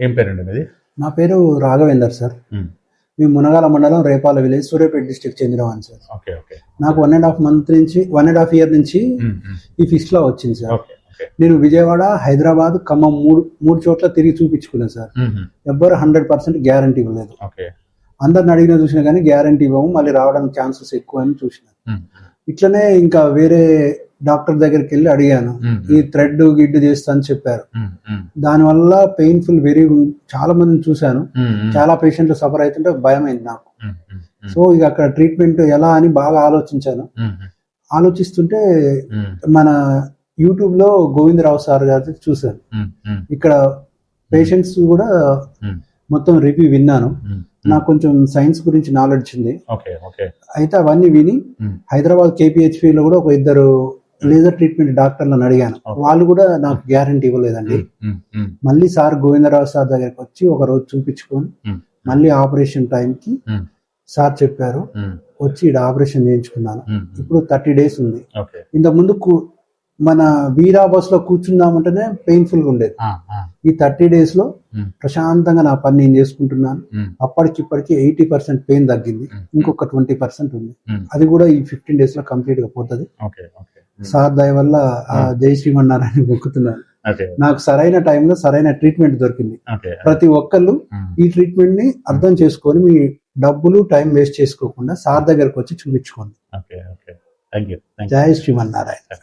ఏం పేరండి మీది? నా పేరు రాఘవేందర్ సార్. మేము మునగాల మండలం రేపాల విలేజ్ సూర్యాపేట డిస్ట్రిక్ట్ చెందినవాడిని సార్. Okay okay. నాకు 1.5 మంత్ నుంచి 1.5 ఇయర్ నుంచి ఈ ఫిస్టులా వచ్చింది సార్. నేను విజయవాడ, హైదరాబాద్, ఖమ్మం మూడు చోట్ల తిరిగి చూపించుకున్నాను సార్. ఎవ్వరు 100% గ్యారంటీ ఇవ్వలేదు. అందరిని అడిగినా చూసినా కానీ గ్యారంటీ ఇవ్వము, మళ్ళీ రావడానికి ఛాన్సెస్ ఎక్కువ అని చూసిన. ఇట్లనే ఇంకా వేరే డాక్టర్ దగ్గరికి వెళ్ళి అడిగాను, ఈ థ్రెడ్ గిడ్డు చేస్తా అని చెప్పారు. దానివల్ల పెయిన్ఫుల్ చాలా మందిని చూశాను, చాలా పేషెంట్లు సఫర్ అవుతుంటే భయమైంది నాకు. సో ఇక అక్కడ ట్రీట్మెంట్ ఎలా అని బాగా ఆలోచించాను. ఆలోచిస్తుంటే మన యూట్యూబ్ లో గోవిందరావు సార్ గారి చూశాను. ఇక్కడ పేషెంట్స్ కూడా మొత్తం రివ్యూ విన్నాను. నాకు కొంచెం సైన్స్ గురించి నాలెడ్జ్ ఉంది. అయితే అవన్నీ విని హైదరాబాద్ KPHP లో కూడా ఒక 2 లేజర్ ట్రీట్మెంట్ డాక్టర్లను అడిగాను. వాళ్ళు కూడా నాకు గ్యారంటీ ఇవ్వలేదండి. మళ్ళీ సార్ గోవిందరావు సార్ దగ్గరికి వచ్చి ఒక రోజు చూపించుకొని మళ్ళీ ఆపరేషన్ టైంకి సార్ చెప్పారు, వచ్చి ఇక్కడ ఆపరేషన్ చేయించుకున్నాను. ఇప్పుడు 30 days ఉంది. ఇంత ముందు మన వీరా బస్ లో కూర్చుందామంటేనే పెయిన్ఫుల్ గా ఉండేది. ఈ 30 days లో ప్రశాంతంగా నా పని నేను చేసుకుంటున్నాను. అప్పటికిప్పటికి 80% పెయిన్ తగ్గింది, ఇంకొక 20% ఉంది. అది కూడా ఈ 15 days లో కంప్లీట్ గా పోతుంది. సార్ దయ వల్ల జై శ్రీమన్నారాయణ మొక్కుతున్నాను. నాకు సరైన టైంలో సరైన ట్రీట్మెంట్ దొరికింది. ప్రతి ఒక్కళ్ళు ఈ ట్రీట్మెంట్ ని అర్థం చేసుకొని మీ డబ్బులు టైం వేస్ట్ చేసుకోకుండా సార్ దగ్గరకు వచ్చి చూపించుకోండి. జై శ్రీమన్నారాయణ.